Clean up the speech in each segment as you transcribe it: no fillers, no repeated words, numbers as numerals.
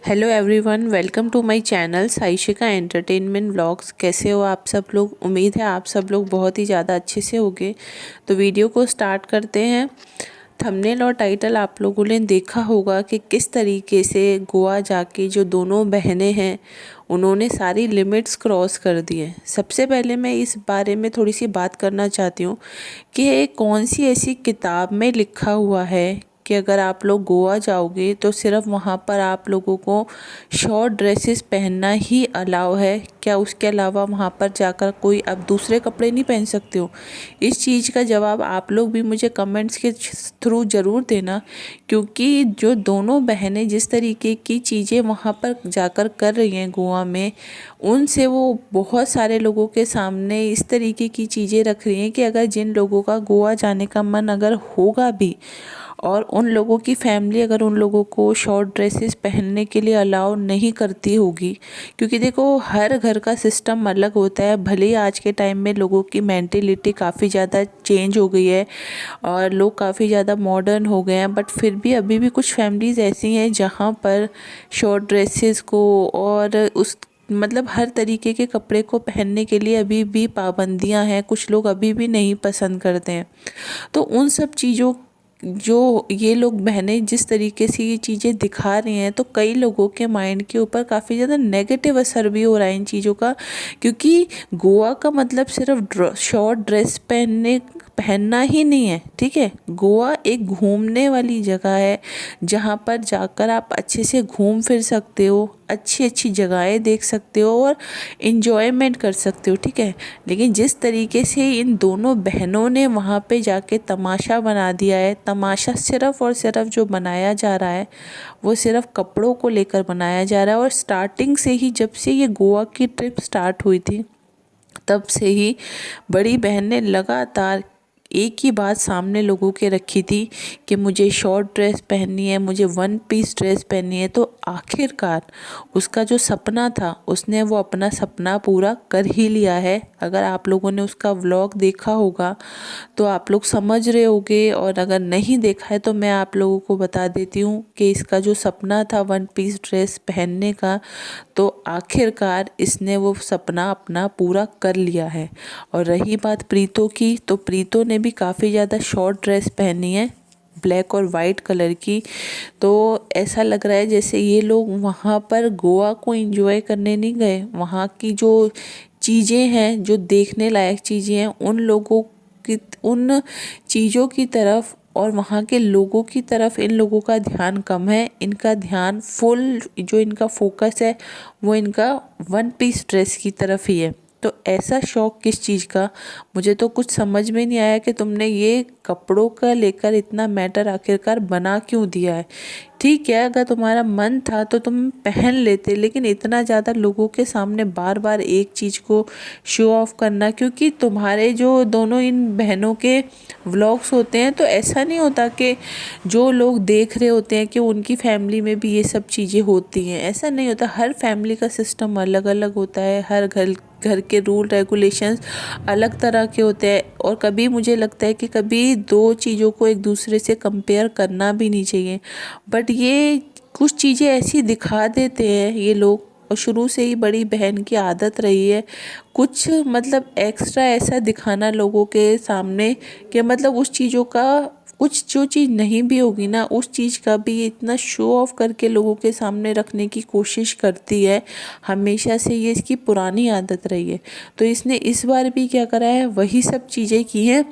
Hello everyone, welcome to my channel Saishika entertainment vlogs. कैसे हो आप सब लोग? उम्मीद है आप सब लोग बहुत ही ज़्यादा अच्छे से होंगे। तो वीडियो को स्टार्ट करते हैं। थंबनेल और टाइटल आप लोगों ने देखा होगा कि किस तरीके से गोवा जाके जो दोनों बहनें हैं उन्होंने सारी लिमिट्स क्रॉस कर दी हैं। सबसे पहले मैं इस बारे में थोड़ी सी बात करना चाहती हूँ कि कौन सी ऐसी किताब में लिखा हुआ है कि अगर आप लोग गोवा जाओगे तो सिर्फ वहाँ पर आप लोगों को शॉर्ट ड्रेसेस पहनना ही अलाउ है। क्या उसके अलावा वहाँ पर जाकर कोई आप दूसरे कपड़े नहीं पहन सकते हो? इस चीज़ का जवाब आप लोग भी मुझे कमेंट्स के थ्रू ज़रूर देना, क्योंकि जो दोनों बहनें जिस तरीके की चीज़ें वहाँ पर जाकर कर रही हैं गोवा में, उनसे वो बहुत सारे लोगों के सामने इस तरीके की चीज़ें रख रही हैं कि अगर जिन लोगों का गोवा जाने का मन अगर होगा भी और उन लोगों की फैमिली अगर उन लोगों को शॉर्ट ड्रेसेस पहनने के लिए अलाउ नहीं करती होगी, क्योंकि देखो हर घर का सिस्टम अलग होता है। भले ही आज के टाइम में लोगों की मेंटेलिटी काफ़ी ज़्यादा चेंज हो गई है और लोग काफ़ी ज़्यादा मॉडर्न हो गए हैं, बट फिर भी अभी भी कुछ फैमिलीज़ ऐसी हैं जहाँ पर शॉर्ट ड्रेसेस को और उस मतलब हर तरीके के कपड़े को पहनने के लिए अभी भी पाबंदियां हैं। कुछ लोग अभी भी नहीं पसंद करते हैं। तो उन सब चीज़ों जो ये लोग बहनें जिस तरीके से ये चीज़ें दिखा रही हैं, तो कई लोगों के माइंड के ऊपर काफ़ी ज़्यादा नेगेटिव असर भी हो रहा है इन चीज़ों का। क्योंकि गोवा का मतलब सिर्फ शॉर्ट ड्रेस पहनना ही नहीं है, ठीक है। गोवा एक घूमने वाली जगह है जहाँ पर जाकर आप अच्छे से घूम फिर सकते हो, अच्छी अच्छी जगहें देख सकते हो और इन्जॉयमेंट कर सकते हो, ठीक है। लेकिन जिस तरीके से इन दोनों बहनों ने वहाँ पे जाके तमाशा बना दिया है, तमाशा सिर्फ और सिर्फ जो बनाया जा रहा है वो सिर्फ कपड़ों को लेकर बनाया जा रहा है। और स्टार्टिंग से ही जब से ये गोवा की ट्रिप स्टार्ट हुई थी तब से ही बड़ी बहन ने लगातार एक ही बात सामने लोगों के रखी थी कि मुझे शॉर्ट ड्रेस पहननी है, मुझे वन पीस ड्रेस पहननी है। तो आखिरकार उसका जो सपना था उसने वो अपना सपना पूरा कर ही लिया है। अगर आप लोगों ने उसका व्लॉग देखा होगा तो आप लोग समझ रहे होगे, और अगर नहीं देखा है तो मैं आप लोगों को बता देती हूँ कि इसका जो सपना था वन पीस ड्रेस पहनने का, तो आखिरकार इसने वो सपना अपना पूरा कर लिया है। और रही बात प्रीतो की, तो प्रीतो ने भी काफ़ी ज़्यादा शॉर्ट ड्रेस पहनी है, ब्लैक और वाइट कलर की। तो ऐसा लग रहा है जैसे ये लोग वहाँ पर गोवा को एंजॉय करने नहीं गए। वहाँ की जो चीज़ें हैं, जो देखने लायक चीज़ें हैं, उन चीज़ों की तरफ और वहाँ के लोगों की तरफ इन लोगों का ध्यान कम है। इनका ध्यान फुल, जो इनका फोकस है वो इनका वन पीस ड्रेस की तरफ ही है। तो ऐसा शौक किस चीज़ का? मुझे तो कुछ समझ में नहीं आया कि तुमने ये कपड़ों का लेकर इतना मैटर आखिरकार बना क्यों दिया है। ठीक है, अगर तुम्हारा मन था तो तुम पहन लेते, लेकिन इतना ज़्यादा लोगों के सामने बार बार एक चीज़ को शो ऑफ करना, क्योंकि तुम्हारे जो दोनों इन बहनों के व्लॉग्स होते हैं तो ऐसा नहीं होता कि जो लोग देख रहे होते हैं कि उनकी फैमिली में भी ये सब चीज़ें होती हैं। ऐसा नहीं होता। हर फैमिली का सिस्टम अलग अलग होता है, हर घर घर के रूल रेगुलेशंस अलग तरह के होते हैं। और कभी मुझे लगता है कि कभी दो चीज़ों को एक दूसरे से कंपेयर करना भी नहीं चाहिए, बट ये कुछ चीज़ें ऐसी दिखा देते हैं ये लोग। और शुरू से ही बड़ी बहन की आदत रही है कुछ मतलब एक्स्ट्रा ऐसा दिखाना लोगों के सामने कि मतलब उस चीज़ों का कुछ जो चीज़ नहीं भी होगी ना, उस चीज़ का भी इतना शो ऑफ करके लोगों के सामने रखने की कोशिश करती है। हमेशा से ये इसकी पुरानी आदत रही है। तो इसने इस बार भी क्या करा है, वही सब चीज़ें की हैं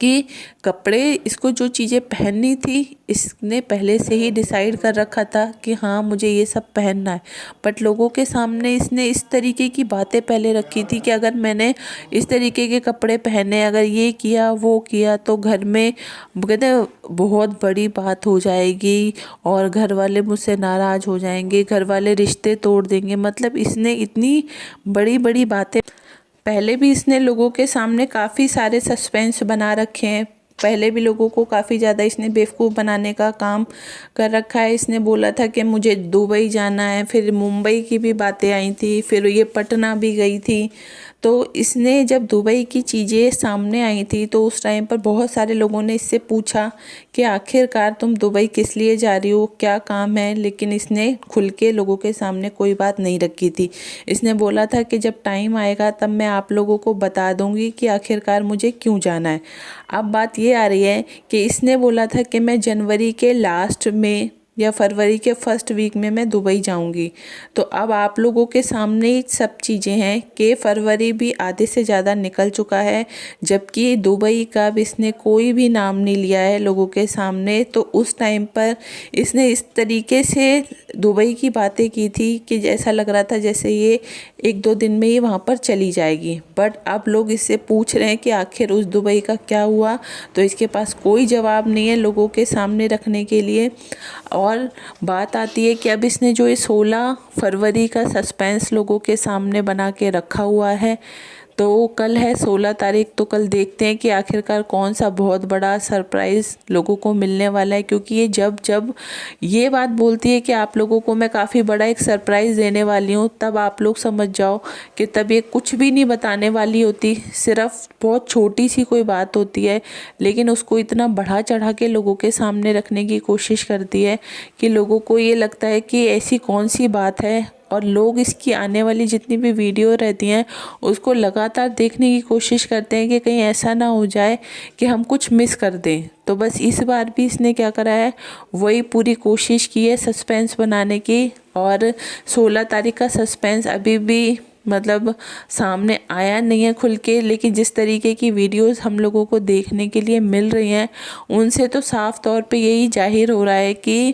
कि कपड़े, इसको जो चीज़ें पहननी थी इसने पहले से ही डिसाइड कर रखा था कि हाँ मुझे ये सब पहनना है। बट लोगों के सामने इसने इस तरीके की बातें पहले रखी थी कि अगर मैंने इस तरीके के कपड़े पहने, अगर ये किया वो किया, तो घर में कहते बहुत बड़ी बात हो जाएगी और घर वाले मुझसे नाराज़ हो जाएंगे, घर वाले रिश्ते तोड़ देंगे। मतलब इसने इतनी बड़ी बड़ी बातें पहले भी इसने लोगों के सामने काफ़ी सारे सस्पेंस बना रखे हैं। पहले भी लोगों को काफ़ी ज़्यादा इसने बेवकूफ़ बनाने का काम कर रखा है। इसने बोला था कि मुझे दुबई जाना है, फिर मुंबई की भी बातें आई थी, फिर ये पटना भी गई थी। तो इसने जब दुबई की चीज़ें सामने आई थी तो उस टाइम पर बहुत सारे लोगों ने इससे पूछा कि आखिरकार तुम दुबई किस लिए जा रही हो, क्या काम है, लेकिन इसने खुल के लोगों के सामने कोई बात नहीं रखी थी। इसने बोला था कि जब टाइम आएगा तब मैं आप लोगों को बता दूंगी कि आखिरकार मुझे क्यों जाना है। अब बात ये आ रही है कि इसने बोला था कि मैं जनवरी के लास्ट में या फरवरी के फर्स्ट वीक में मैं दुबई जाऊंगी। तो अब आप लोगों के सामने ही सब चीज़ें हैं कि फरवरी भी आधे से ज़्यादा निकल चुका है, जबकि दुबई का भी इसने कोई भी नाम नहीं लिया है लोगों के सामने। तो उस टाइम पर इसने इस तरीके से दुबई की बातें की थी कि जैसा लग रहा था जैसे ये 1-2 दिन में ही वहाँ पर चली जाएगी। बट अब लोग इससे पूछ रहे हैं कि आखिर उस दुबई का क्या हुआ, तो इसके पास कोई जवाब नहीं है लोगों के सामने रखने के लिए। और बात आती है कि अब इसने जो ये 16 फरवरी का सस्पेंस लोगों के सामने बना के रखा हुआ है, तो कल है 16 तारीख, तो कल देखते हैं कि आखिरकार कौन सा बहुत बड़ा सरप्राइज़ लोगों को मिलने वाला है। क्योंकि ये जब जब ये बात बोलती है कि आप लोगों को मैं काफ़ी बड़ा एक सरप्राइज़ देने वाली हूँ, तब आप लोग समझ जाओ कि तब ये कुछ भी नहीं बताने वाली होती, सिर्फ बहुत छोटी सी कोई बात होती है, लेकिन उसको इतना बढ़ा चढ़ा के लोगों के सामने रखने की कोशिश करती है कि लोगों को ये लगता है कि ऐसी कौन सी बात है। और लोग इसकी आने वाली जितनी भी वीडियो रहती हैं उसको लगातार देखने की कोशिश करते हैं कि कहीं ऐसा ना हो जाए कि हम कुछ मिस कर दें। तो बस इस बार भी इसने क्या करा है, वही पूरी कोशिश की है सस्पेंस बनाने की। और 16 तारीख का सस्पेंस अभी भी मतलब सामने आया नहीं है खुल के, लेकिन जिस तरीके की वीडियोस हम लोगों को देखने के लिए मिल रही हैं उनसे तो साफ तौर पे यही जाहिर हो रहा है कि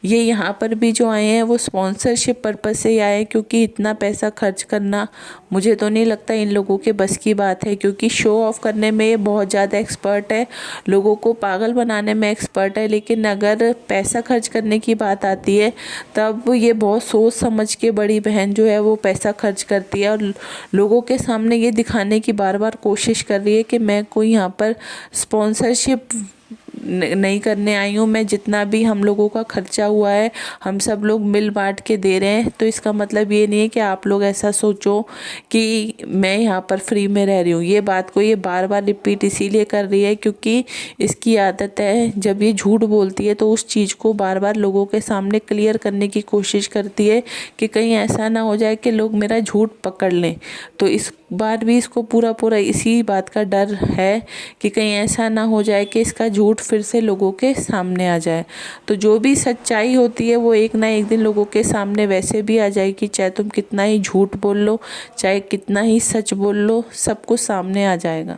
ये यहाँ पर भी जो आए हैं वो स्पॉन्सरशिप पर्पस से आए हैं। क्योंकि इतना पैसा खर्च करना मुझे तो नहीं लगता इन लोगों के बस की बात है, क्योंकि शो ऑफ करने में ये बहुत ज़्यादा एक्सपर्ट है, लोगों को पागल बनाने में एक्सपर्ट है। लेकिन अगर पैसा खर्च करने की बात आती है तब ये बहुत सोच समझ के बड़ी बहन जो है वो पैसा खर्च करती है और लोगों के सामने ये दिखाने की बार बार कोशिश कर रही है कि मैं कोई यहाँ पर स्पॉन्सरशिप नहीं करने आई हूँ, मैं जितना भी हम लोगों का खर्चा हुआ है हम सब लोग मिल बांट के दे रहे हैं। तो इसका मतलब ये नहीं है कि आप लोग ऐसा सोचो कि मैं यहाँ पर फ्री में रह रही हूँ। ये बात को ये बार बार रिपीट इसीलिए कर रही है क्योंकि इसकी आदत है जब ये झूठ बोलती है तो उस चीज़ को बार बार लोगों के सामने क्लियर करने की कोशिश करती है कि कहीं ऐसा ना हो जाए कि लोग मेरा झूठ पकड़ लें। तो इस बार भी इसको पूरा इसी बात का डर है कि कहीं ऐसा ना हो जाए कि इसका झूठ फिर से लोगों के सामने आ जाए। तो जो भी सच्चाई होती है वो एक ना एक दिन लोगों के सामने वैसे भी आ जाएगी, चाहे तुम कितना ही झूठ बोल लो, चाहे कितना ही सच बोल लो, सब कुछ सामने आ जाएगा।